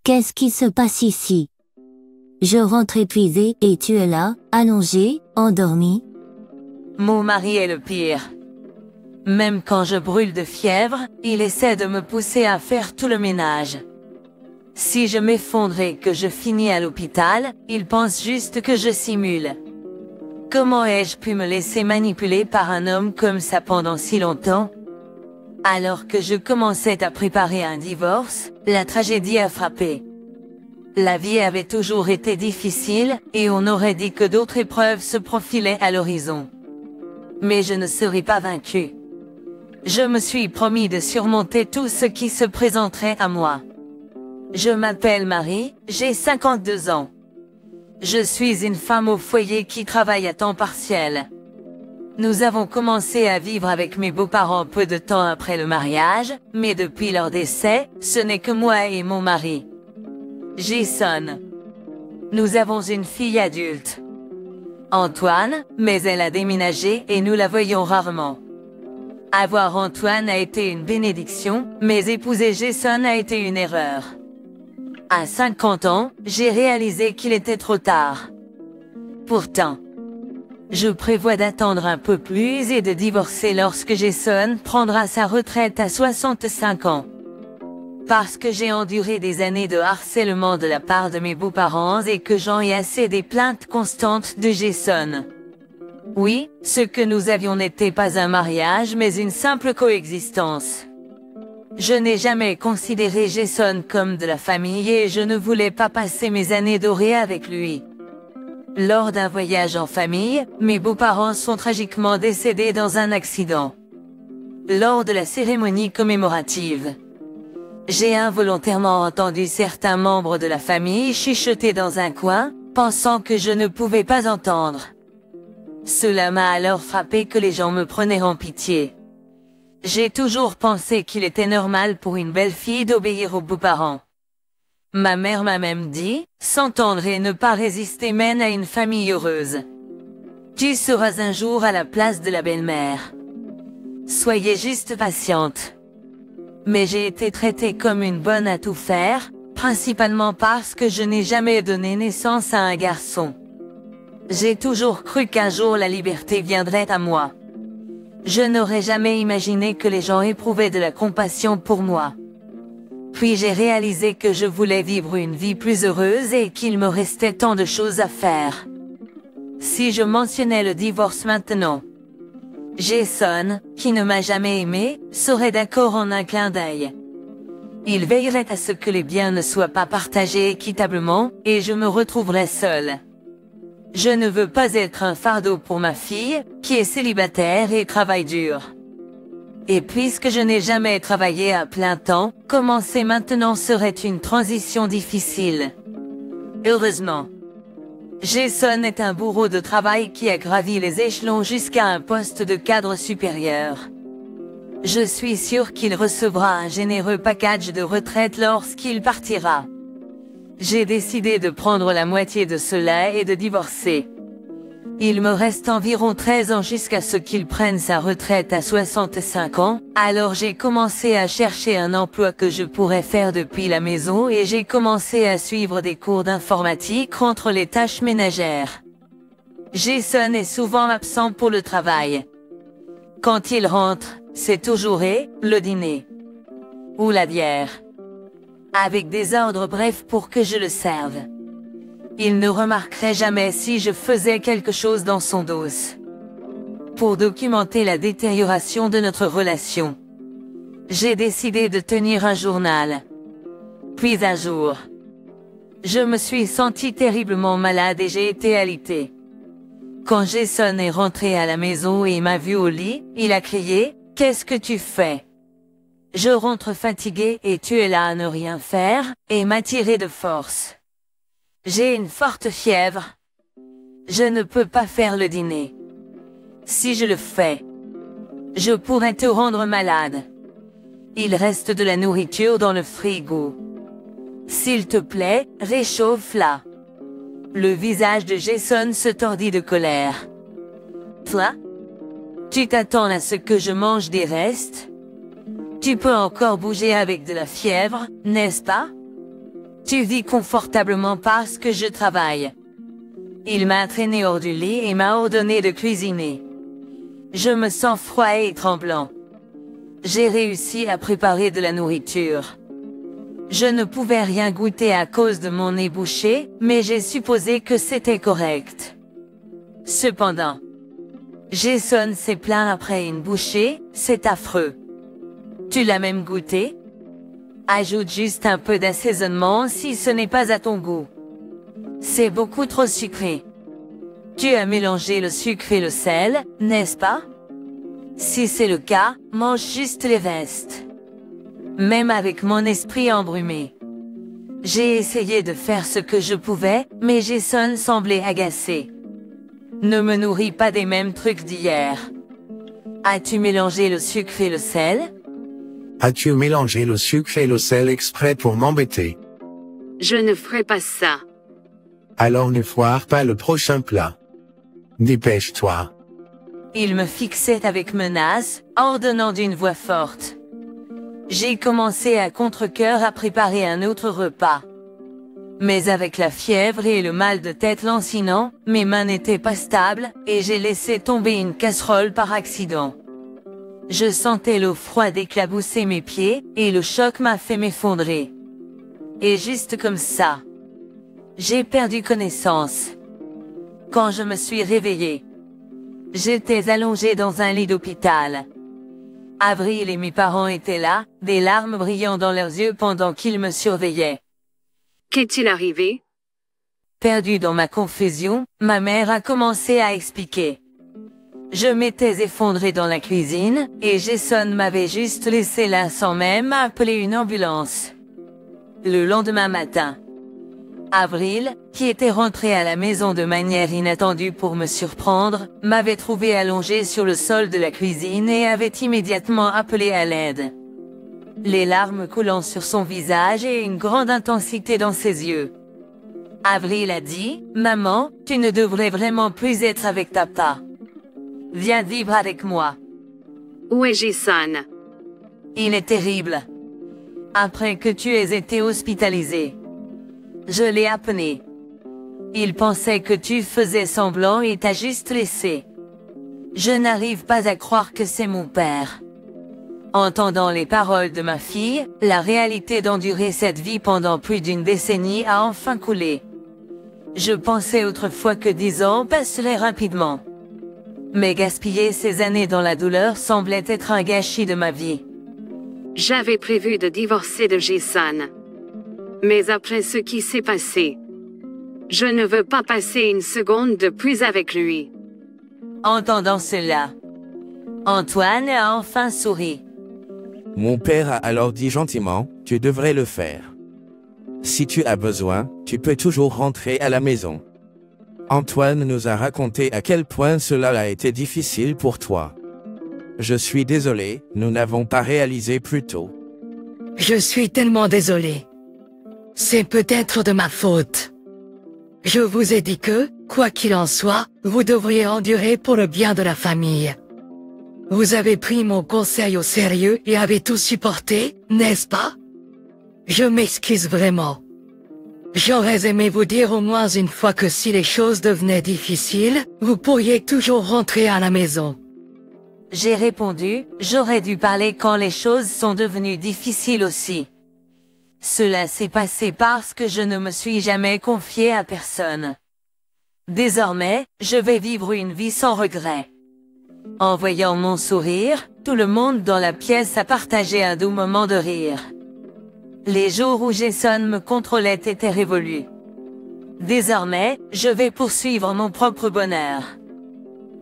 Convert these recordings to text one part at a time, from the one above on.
Qu'est-ce qui se passe ici? Je rentre épuisée et tu es là, allongée, endormie. Mon mari est le pire. Même quand je brûle de fièvre, il essaie de me pousser à faire tout le ménage. Si je m'effondre et que je finis à l'hôpital, il pense juste que je simule. Comment ai-je pu me laisser manipuler par un homme comme ça pendant si longtemps? Alors que je commençais à préparer un divorce, la tragédie a frappé. La vie avait toujours été difficile, et on aurait dit que d'autres épreuves se profilaient à l'horizon. Mais je ne serai pas vaincue. Je me suis promis de surmonter tout ce qui se présenterait à moi. Je m'appelle Marie, j'ai 52 ans. Je suis une femme au foyer qui travaille à temps partiel. Nous avons commencé à vivre avec mes beaux-parents peu de temps après le mariage, mais depuis leur décès, ce n'est que moi et mon mari. Jason. Nous avons une fille adulte. Antoine, mais elle a déménagé et nous la voyons rarement. Avoir Antoine a été une bénédiction, mais épouser Jason a été une erreur. À 50 ans, j'ai réalisé qu'il était trop tard. Pourtant, je prévois d'attendre un peu plus et de divorcer lorsque Jason prendra sa retraite à 65 ans. Parce que j'ai enduré des années de harcèlement de la part de mes beaux-parents et que j'en ai assez des plaintes constantes de Jason. Oui, ce que nous avions n'était pas un mariage mais une simple coexistence. Je n'ai jamais considéré Jason comme de la famille et je ne voulais pas passer mes années dorées avec lui. Lors d'un voyage en famille, mes beaux-parents sont tragiquement décédés dans un accident. Lors de la cérémonie commémorative, j'ai involontairement entendu certains membres de la famille chuchoter dans un coin, pensant que je ne pouvais pas entendre. Cela m'a alors frappé que les gens me prenaient en pitié. J'ai toujours pensé qu'il était normal pour une belle fille d'obéir aux beaux-parents. Ma mère m'a même dit, s'entendre et ne pas résister mène à une famille heureuse. Tu seras un jour à la place de la belle-mère. Soyez juste patiente. Mais j'ai été traitée comme une bonne à tout faire, principalement parce que je n'ai jamais donné naissance à un garçon. J'ai toujours cru qu'un jour la liberté viendrait à moi. Je n'aurais jamais imaginé que les gens éprouvaient de la compassion pour moi. Puis j'ai réalisé que je voulais vivre une vie plus heureuse et qu'il me restait tant de choses à faire. Si je mentionnais le divorce maintenant, Jason, qui ne m'a jamais aimé, serait d'accord en un clin d'œil. Il veillerait à ce que les biens ne soient pas partagés équitablement, et je me retrouverais seule. Je ne veux pas être un fardeau pour ma fille, qui est célibataire et travaille dur. Et puisque je n'ai jamais travaillé à plein temps, commencer maintenant serait une transition difficile. Heureusement, Jason est un bourreau de travail qui a gravi les échelons jusqu'à un poste de cadre supérieur. Je suis sûre qu'il recevra un généreux package de retraite lorsqu'il partira. J'ai décidé de prendre la moitié de cela et de divorcer. Il me reste environ 13 ans jusqu'à ce qu'il prenne sa retraite à 65 ans, alors j'ai commencé à chercher un emploi que je pourrais faire depuis la maison et j'ai commencé à suivre des cours d'informatique entre les tâches ménagères. Jason est souvent absent pour le travail. Quand il rentre, c'est toujours le dîner. Ou la bière. Avec des ordres brefs pour que je le serve. Il ne remarquerait jamais si je faisais quelque chose dans son dos. Pour documenter la détérioration de notre relation, j'ai décidé de tenir un journal. Puis un jour, je me suis sentie terriblement malade et j'ai été alitée. Quand Jason est rentré à la maison et m'a vu au lit, il a crié « Qu'est-ce que tu fais ?» Je rentre fatiguée et tu es là à ne rien faire, et m'a tiré de force. J'ai une forte fièvre. Je ne peux pas faire le dîner. Si je le fais, je pourrais te rendre malade. Il reste de la nourriture dans le frigo. S'il te plaît, réchauffe-la. Le visage de Jason se tordit de colère. Toi? Tu t'attends à ce que je mange des restes? Tu peux encore bouger avec de la fièvre, n'est-ce pas? Tu vis confortablement parce que je travaille. Il m'a traîné hors du lit et m'a ordonné de cuisiner. Je me sens froid et tremblant. J'ai réussi à préparer de la nourriture. Je ne pouvais rien goûter à cause de mon nez bouché, mais j'ai supposé que c'était correct. Cependant, Jason s'est plaint après une bouchée, c'est affreux. Tu l'as même goûté? Ajoute juste un peu d'assaisonnement si ce n'est pas à ton goût. C'est beaucoup trop sucré. Tu as mélangé le sucre et le sel, n'est-ce pas? Si c'est le cas, mange juste les restes. Même avec mon esprit embrumé. J'ai essayé de faire ce que je pouvais, mais Jason semblait agacé. Ne me nourris pas des mêmes trucs d'hier. As-tu mélangé le sucre et le sel? As-tu mélangé le sucre et le sel exprès pour m'embêter? Je ne ferai pas ça. Alors ne foire pas le prochain plat. Dépêche-toi. Il me fixait avec menace, ordonnant d'une voix forte. J'ai commencé à contre-cœur à préparer un autre repas. Mais avec la fièvre et le mal de tête lancinant, mes mains n'étaient pas stables, et j'ai laissé tomber une casserole par accident. Je sentais l'eau froide éclabousser mes pieds, et le choc m'a fait m'effondrer. Et juste comme ça, j'ai perdu connaissance. Quand je me suis réveillée, j'étais allongée dans un lit d'hôpital. Avril et mes parents étaient là, des larmes brillant dans leurs yeux pendant qu'ils me surveillaient. Qu'est-il arrivé? Perdue dans ma confusion, ma mère a commencé à expliquer. Je m'étais effondrée dans la cuisine, et Jason m'avait juste laissé là sans même appeler une ambulance. Le lendemain matin, Avril, qui était rentrée à la maison de manière inattendue pour me surprendre, m'avait trouvé allongée sur le sol de la cuisine et avait immédiatement appelé à l'aide. Les larmes coulant sur son visage et une grande intensité dans ses yeux. Avril a dit, « Maman, tu ne devrais vraiment plus être avec papa. Viens vivre avec moi. » Où est Jason? Il est terrible. Après que tu aies été hospitalisé, je l'ai appelé. Il pensait que tu faisais semblant et t'a juste laissé. Je n'arrive pas à croire que c'est mon père. Entendant les paroles de ma fille, la réalité d'endurer cette vie pendant plus d'une décennie a enfin coulé. Je pensais autrefois que 10 ans passeraient rapidement. Mais gaspiller ces années dans la douleur semblait être un gâchis de ma vie. J'avais prévu de divorcer de Jason. Mais après ce qui s'est passé, je ne veux pas passer une seconde de plus avec lui. Entendant cela, Antoine a enfin souri. Mon père a alors dit gentiment, tu devrais le faire. Si tu as besoin, tu peux toujours rentrer à la maison. Antoine nous a raconté à quel point cela a été difficile pour toi. Je suis désolé, nous n'avons pas réalisé plus tôt. Je suis tellement désolé. C'est peut-être de ma faute. Je vous ai dit que, quoi qu'il en soit, vous devriez endurer pour le bien de la famille. Vous avez pris mon conseil au sérieux et avez tout supporté, n'est-ce pas? Je m'excuse vraiment. J'aurais aimé vous dire au moins une fois que si les choses devenaient difficiles, vous pourriez toujours rentrer à la maison. J'ai répondu, j'aurais dû parler quand les choses sont devenues difficiles aussi. Cela s'est passé parce que je ne me suis jamais confiée à personne. Désormais, je vais vivre une vie sans regret. En voyant mon sourire, tout le monde dans la pièce a partagé un doux moment de rire. Les jours où Jason me contrôlait étaient révolus. Désormais, je vais poursuivre mon propre bonheur.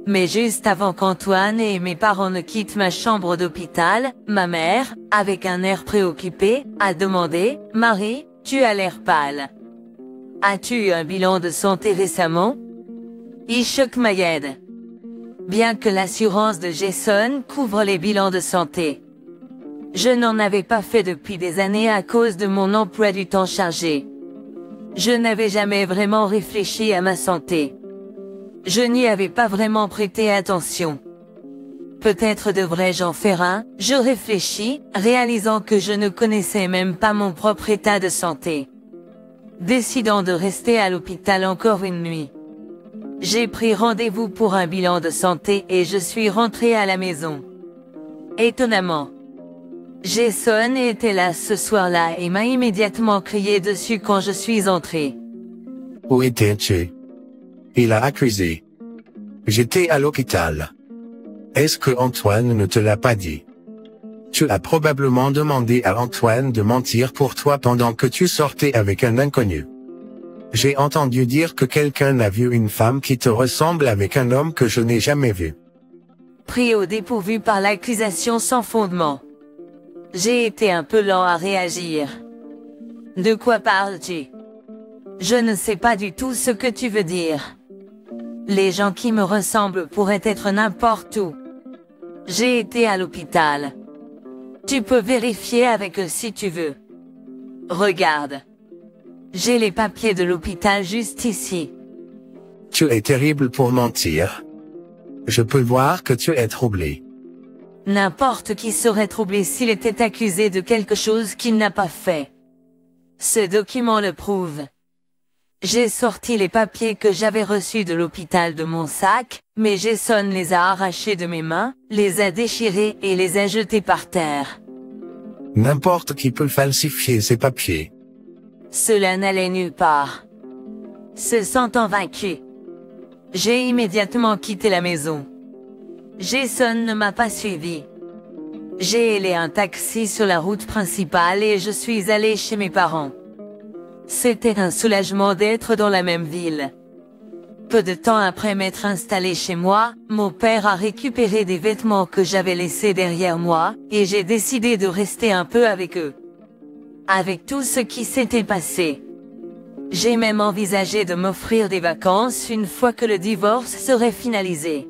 Mais juste avant qu'Antoine et mes parents ne quittent ma chambre d'hôpital, ma mère, avec un air préoccupé, a demandé, « Marie, tu as l'air pâle. As-tu eu un bilan de santé récemment? » Ishok Mayed. Bien que l'assurance de Jason couvre les bilans de santé, je n'en avais pas fait depuis des années à cause de mon emploi du temps chargé. Je n'avais jamais vraiment réfléchi à ma santé. Je n'y avais pas vraiment prêté attention. Peut-être devrais-je en faire un, je réfléchis, réalisant que je ne connaissais même pas mon propre état de santé. décidant de rester à l'hôpital encore une nuit. J'ai pris rendez-vous pour un bilan de santé et je suis rentré à la maison. Étonnamment, Jason était là ce soir-là et m'a immédiatement crié dessus quand je suis entré. Où étais-tu? Il a accusé. J'étais à l'hôpital. Est-ce que Antoine ne te l'a pas dit? Tu as probablement demandé à Antoine de mentir pour toi pendant que tu sortais avec un inconnu. J'ai entendu dire que quelqu'un a vu une femme qui te ressemble avec un homme que je n'ai jamais vu. Pris au dépourvu par l'accusation sans fondement. J'ai été un peu lent à réagir. De quoi parles-tu? Je ne sais pas du tout ce que tu veux dire. Les gens qui me ressemblent pourraient être n'importe où. J'ai été à l'hôpital. Tu peux vérifier avec eux si tu veux. Regarde. J'ai les papiers de l'hôpital juste ici. Tu es terrible pour mentir. Je peux voir que tu es troublé. N'importe qui serait troublé s'il était accusé de quelque chose qu'il n'a pas fait. Ce document le prouve. J'ai sorti les papiers que j'avais reçus de l'hôpital de mon sac, mais Jason les a arrachés de mes mains, les a déchirés et les a jetés par terre. N'importe qui peut falsifier ces papiers. Cela n'allait nulle part. Se sentant vaincu, j'ai immédiatement quitté la maison. Jason ne m'a pas suivi. J'ai hélé un taxi sur la route principale et je suis allé chez mes parents. C'était un soulagement d'être dans la même ville. Peu de temps après m'être installé chez moi, mon père a récupéré des vêtements que j'avais laissés derrière moi, et j'ai décidé de rester un peu avec eux. Avec tout ce qui s'était passé, j'ai même envisagé de m'offrir des vacances une fois que le divorce serait finalisé.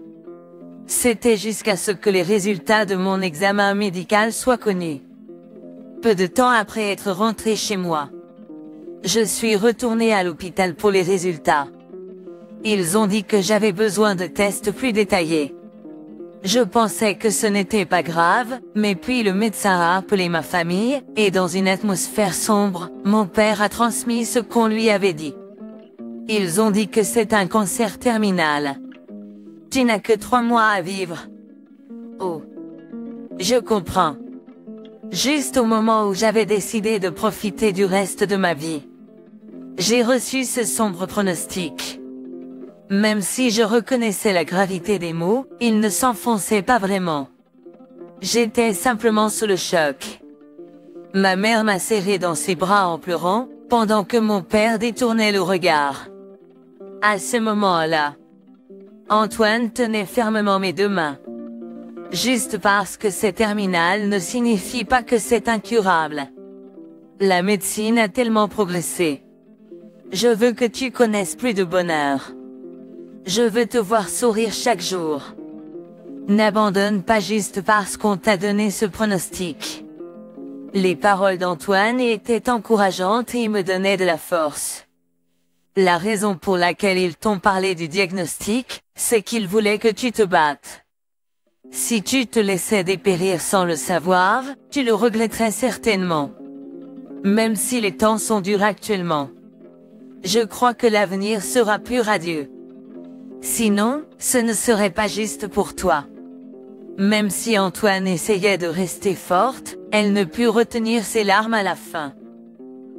C'était jusqu'à ce que les résultats de mon examen médical soient connus. Peu de temps après être rentré chez moi, je suis retourné à l'hôpital pour les résultats. Ils ont dit que j'avais besoin de tests plus détaillés. Je pensais que ce n'était pas grave, mais puis le médecin a appelé ma famille, et dans une atmosphère sombre, mon père a transmis ce qu'on lui avait dit. Ils ont dit que c'est un cancer terminal. Tu n'as que 3 mois à vivre. Oh. Je comprends. Juste au moment où j'avais décidé de profiter du reste de ma vie, j'ai reçu ce sombre pronostic. Même si je reconnaissais la gravité des mots, ils ne s'enfonçaient pas vraiment. J'étais simplement sous le choc. Ma mère m'a serré dans ses bras en pleurant, pendant que mon père détournait le regard. À ce moment-là, Antoine tenait fermement mes 2 mains. Juste parce que c'est terminal ne signifie pas que c'est incurable. La médecine a tellement progressé. Je veux que tu connaisses plus de bonheur. Je veux te voir sourire chaque jour. N'abandonne pas juste parce qu'on t'a donné ce pronostic. Les paroles d'Antoine étaient encourageantes et me donnaient de la force. La raison pour laquelle ils t'ont parlé du diagnostic, c'est qu'ils voulaient que tu te battes. Si tu te laissais dépérir sans le savoir, tu le regretterais certainement. Même si les temps sont durs actuellement. Je crois que l'avenir sera plus radieux. Sinon, ce ne serait pas juste pour toi. Même si Antoine essayait de rester forte, elle ne put retenir ses larmes à la fin.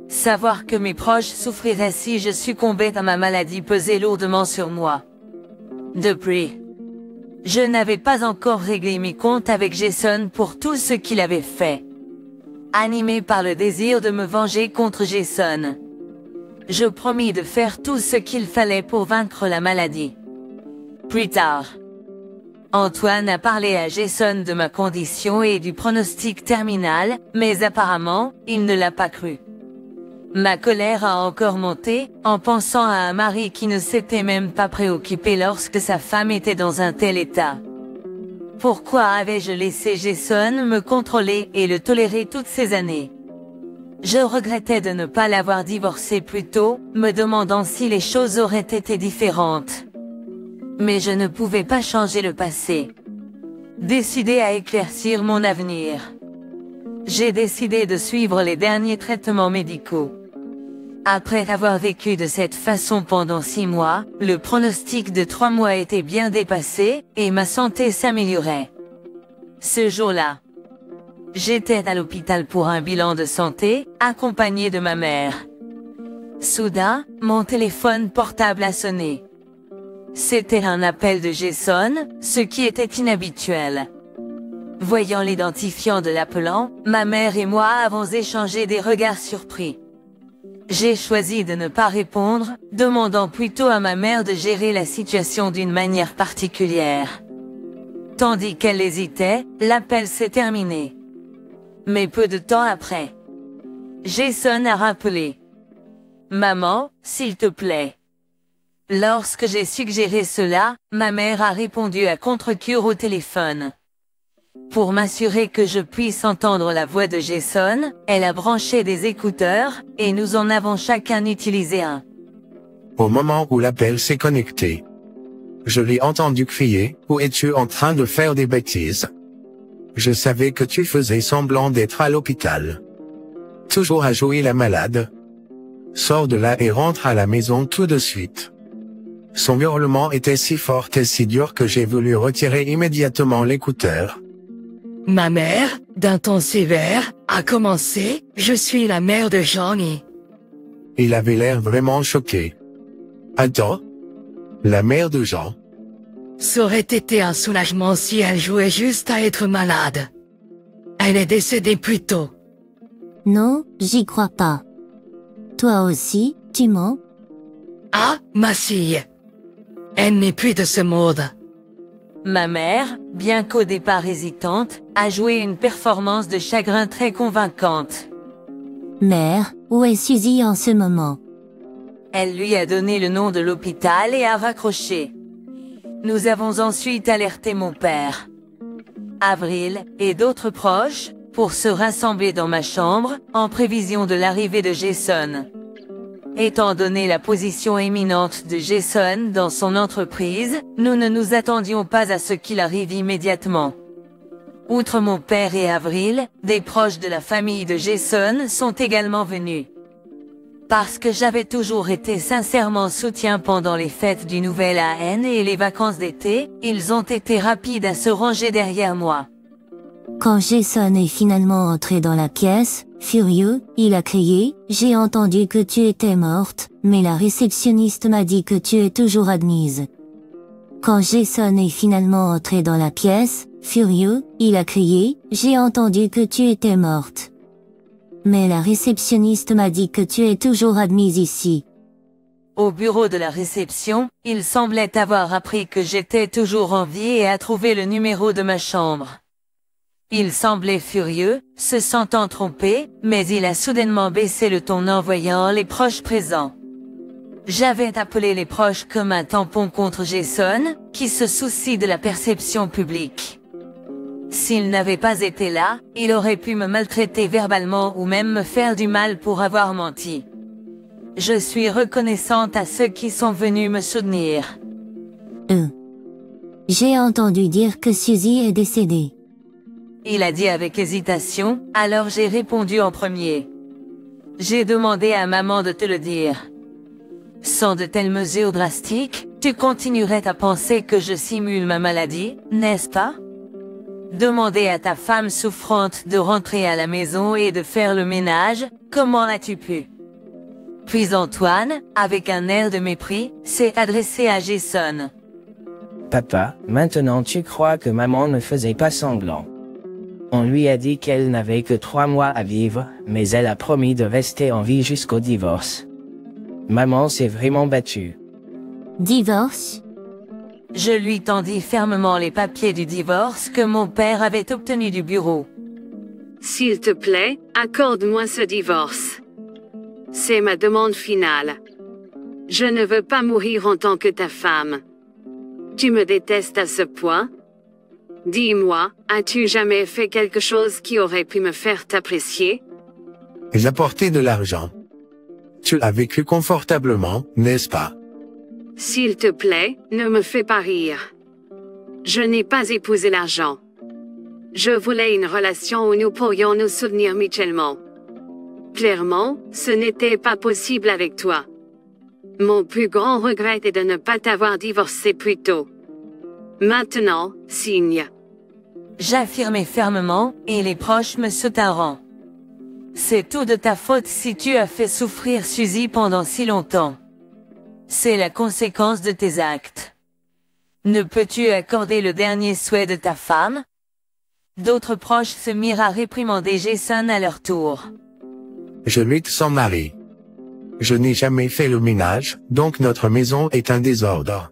Savoir que mes proches souffriraient si je succombais à ma maladie pesait lourdement sur moi. Depuis, je n'avais pas encore réglé mes comptes avec Jason pour tout ce qu'il avait fait. Animé par le désir de me venger contre Jason, je promis de faire tout ce qu'il fallait pour vaincre la maladie. Plus tard, Antoine a parlé à Jason de ma condition et du pronostic terminal, mais apparemment, il ne l'a pas cru. Ma colère a encore monté, en pensant à un mari qui ne s'était même pas préoccupé lorsque sa femme était dans un tel état. Pourquoi avais-je laissé Jason me contrôler et le tolérer toutes ces années? Je regrettais de ne pas l'avoir divorcé plus tôt, me demandant si les choses auraient été différentes. Mais je ne pouvais pas changer le passé. Décidé à éclaircir mon avenir, j'ai décidé de suivre les derniers traitements médicaux. Après avoir vécu de cette façon pendant 6 mois, le pronostic de 3 mois était bien dépassé, et ma santé s'améliorait. Ce jour-là, j'étais à l'hôpital pour un bilan de santé, accompagné de ma mère. Soudain, mon téléphone portable a sonné. C'était un appel de Jason, ce qui était inhabituel. Voyant l'identifiant de l'appelant, ma mère et moi avons échangé des regards surpris. J'ai choisi de ne pas répondre, demandant plutôt à ma mère de gérer la situation d'une manière particulière. Tandis qu'elle hésitait, l'appel s'est terminé. Mais peu de temps après, Jason a rappelé. « Maman, s'il te plaît. » Lorsque j'ai suggéré cela, ma mère a répondu à contre-cœur au téléphone. Pour m'assurer que je puisse entendre la voix de Jason, elle a branché des écouteurs, et nous en avons chacun utilisé un. Au moment où l'appel s'est connecté, je l'ai entendu crier, « Où es-tu en train de faire des bêtises? Je savais que tu faisais semblant d'être à l'hôpital. Toujours à jouer la malade. Sors de là et rentre à la maison tout de suite. » Son hurlement était si fort et si dur que j'ai voulu retirer immédiatement l'écouteur. Ma mère, d'un ton sévère, a commencé, « Je suis la mère de Johnny. » Il avait l'air vraiment choqué. Attends? La mère de Jean? Ça aurait été un soulagement si elle jouait juste à être malade. Elle est décédée plus tôt. Non, j'y crois pas. Toi aussi, tu mens? Ah, ma fille. Elle n'est plus de ce monde. Ma mère, bien qu'au départ hésitante, a joué une performance de chagrin très convaincante. Mère, où est Suzy en ce moment? Elle lui a donné le nom de l'hôpital et a raccroché. Nous avons ensuite alerté mon père, Avril, et d'autres proches, pour se rassembler dans ma chambre, en prévision de l'arrivée de Jason. Étant donné la position éminente de Jason dans son entreprise, nous ne nous attendions pas à ce qu'il arrive immédiatement. Outre mon père et Avril, des proches de la famille de Jason sont également venus. Parce que j'avais toujours été sincèrement soutien pendant les fêtes du Nouvel An et les vacances d'été, ils ont été rapides à se ranger derrière moi. Quand Jason est finalement entré dans la pièce, furieux, il a crié, « J'ai entendu que tu étais morte, mais la réceptionniste m'a dit que tu es toujours admise. » Quand Jason est finalement entré dans la pièce, furieux, il a crié, « J'ai entendu que tu étais morte. Mais la réceptionniste m'a dit que tu es toujours admise ici. » Au bureau de la réception, il semblait avoir appris que j'étais toujours en vie et a trouvé le numéro de ma chambre. Il semblait furieux, se sentant trompé, mais il a soudainement baissé le ton en voyant les proches présents. J'avais appelé les proches comme un tampon contre Jason, qui se soucie de la perception publique. S'il n'avait pas été là, il aurait pu me maltraiter verbalement ou même me faire du mal pour avoir menti. Je suis reconnaissante à ceux qui sont venus me soutenir. J'ai entendu dire que Suzy est décédée. Il a dit avec hésitation, alors j'ai répondu en premier. J'ai demandé à maman de te le dire. Sans de telles mesures drastiques, tu continuerais à penser que je simule ma maladie, n'est-ce pas? Demander à ta femme souffrante de rentrer à la maison et de faire le ménage, comment l'as-tu pu? Puis Antoine, avec un air de mépris, s'est adressé à Jason. Papa, maintenant tu crois que maman ne faisait pas semblant. On lui a dit qu'elle n'avait que 3 mois à vivre, mais elle a promis de rester en vie jusqu'au divorce. Maman s'est vraiment battue. Divorce? Je lui tendis fermement les papiers du divorce que mon père avait obtenus du bureau. S'il te plaît, accorde-moi ce divorce. C'est ma demande finale. Je ne veux pas mourir en tant que ta femme. Tu me détestes à ce point? Dis-moi, as-tu jamais fait quelque chose qui aurait pu me faire t'apprécier? J'ai apporté de l'argent. Tu as vécu confortablement, n'est-ce pas? S'il te plaît, ne me fais pas rire. Je n'ai pas épousé l'argent. Je voulais une relation où nous pourrions nous soutenir mutuellement. Clairement, ce n'était pas possible avec toi. Mon plus grand regret est de ne pas t'avoir divorcé plus tôt. Maintenant, signe. J'affirmais fermement, et les proches me soutinront. C'est tout de ta faute si tu as fait souffrir Suzy pendant si longtemps. C'est la conséquence de tes actes. Ne peux-tu accorder le dernier souhait de ta femme? D'autres proches se mirent à réprimander Jason à leur tour. Je lutte son mari. Je n'ai jamais fait le ménage, donc notre maison est un désordre.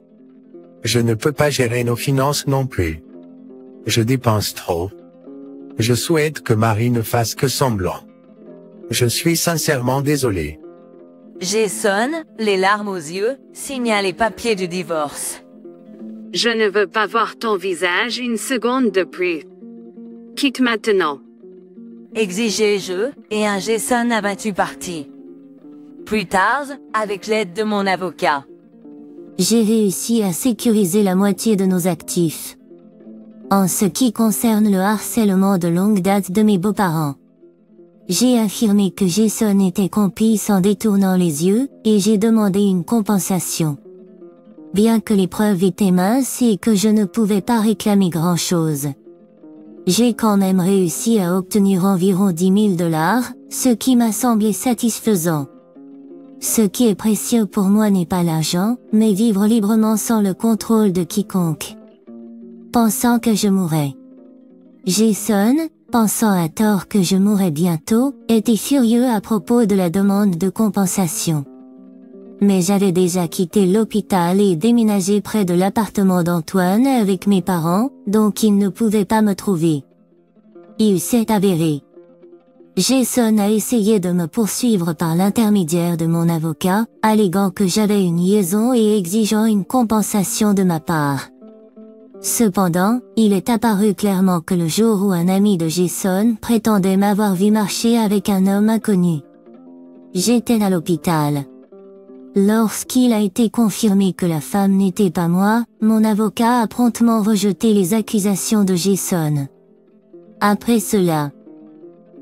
Je ne peux pas gérer nos finances non plus. Je dépense trop. Je souhaite que Marie ne fasse que semblant. Je suis sincèrement désolé. Jason, les larmes aux yeux, signa les papiers du divorce. Je ne veux pas voir ton visage une seconde de plus. Quitte maintenant. Exigeai-je, et un Jason abattu partit. Plus tard, avec l'aide de mon avocat. J'ai réussi à sécuriser la moitié de nos actifs. En ce qui concerne le harcèlement de longue date de mes beaux-parents, j'ai affirmé que Jason était complice en détournant les yeux, et j'ai demandé une compensation. Bien que les preuves étaient minces et que je ne pouvais pas réclamer grand-chose, j'ai quand même réussi à obtenir environ 10 000 $, ce qui m'a semblé satisfaisant. Ce qui est précieux pour moi n'est pas l'argent, mais vivre librement sans le contrôle de quiconque. Pensant que je mourrais. Jason, pensant à tort que je mourrais bientôt, était furieux à propos de la demande de compensation. Mais j'avais déjà quitté l'hôpital et déménagé près de l'appartement d'Antoine avec mes parents, donc il ne pouvait pas me trouver. Il s'est avéré. Jason a essayé de me poursuivre par l'intermédiaire de mon avocat, alléguant que j'avais une liaison et exigeant une compensation de ma part. Cependant, il est apparu clairement que le jour où un ami de Jason prétendait m'avoir vu marcher avec un homme inconnu. J'étais à l'hôpital. Lorsqu'il a été confirmé que la femme n'était pas moi, mon avocat a promptement rejeté les accusations de Jason. Après cela,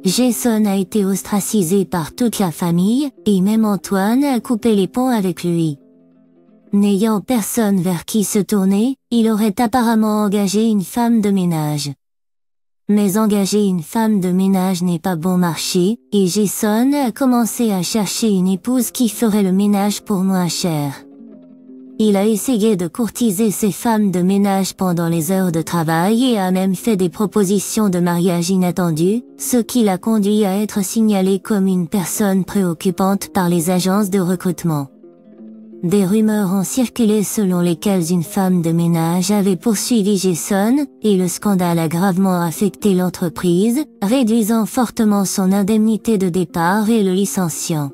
Jason a été ostracisé par toute la famille, et même Antoine a coupé les ponts avec lui. N'ayant personne vers qui se tourner, il aurait apparemment engagé une femme de ménage. Mais engager une femme de ménage n'est pas bon marché, et Jason a commencé à chercher une épouse qui ferait le ménage pour moins cher. Il a essayé de courtiser ces femmes de ménage pendant les heures de travail et a même fait des propositions de mariage inattendues, ce qui l'a conduit à être signalé comme une personne préoccupante par les agences de recrutement. Des rumeurs ont circulé selon lesquelles une femme de ménage avait poursuivi Jason, et le scandale a gravement affecté l'entreprise, réduisant fortement son indemnité de départ et le licenciant.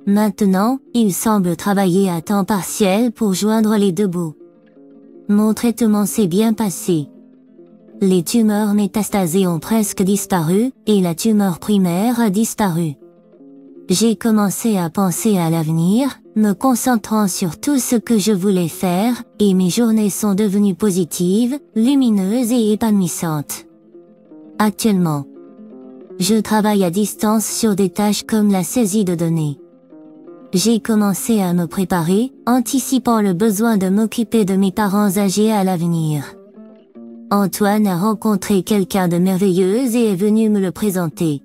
Maintenant, il semble travailler à temps partiel pour joindre les deux bouts. Mon traitement s'est bien passé. Les tumeurs métastasées ont presque disparu, et la tumeur primaire a disparu. J'ai commencé à penser à l'avenir, me concentrant sur tout ce que je voulais faire, et mes journées sont devenues positives, lumineuses et épanouissantes. Actuellement, je travaille à distance sur des tâches comme la saisie de données. J'ai commencé à me préparer, anticipant le besoin de m'occuper de mes parents âgés à l'avenir. Antoine a rencontré quelqu'un de merveilleux et est venu me le présenter.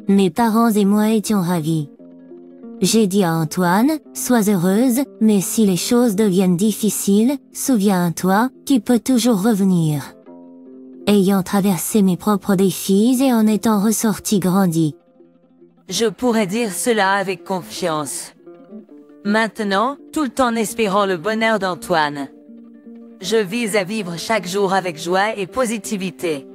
Mes parents et moi étions ravis. J'ai dit à Antoine, sois heureuse, mais si les choses deviennent difficiles, souviens-toi, tu peux toujours revenir. Ayant traversé mes propres défis et en étant ressorti grandi. Je pourrais dire cela avec confiance. Maintenant, tout en espérant le bonheur d'Antoine. Je vise à vivre chaque jour avec joie et positivité.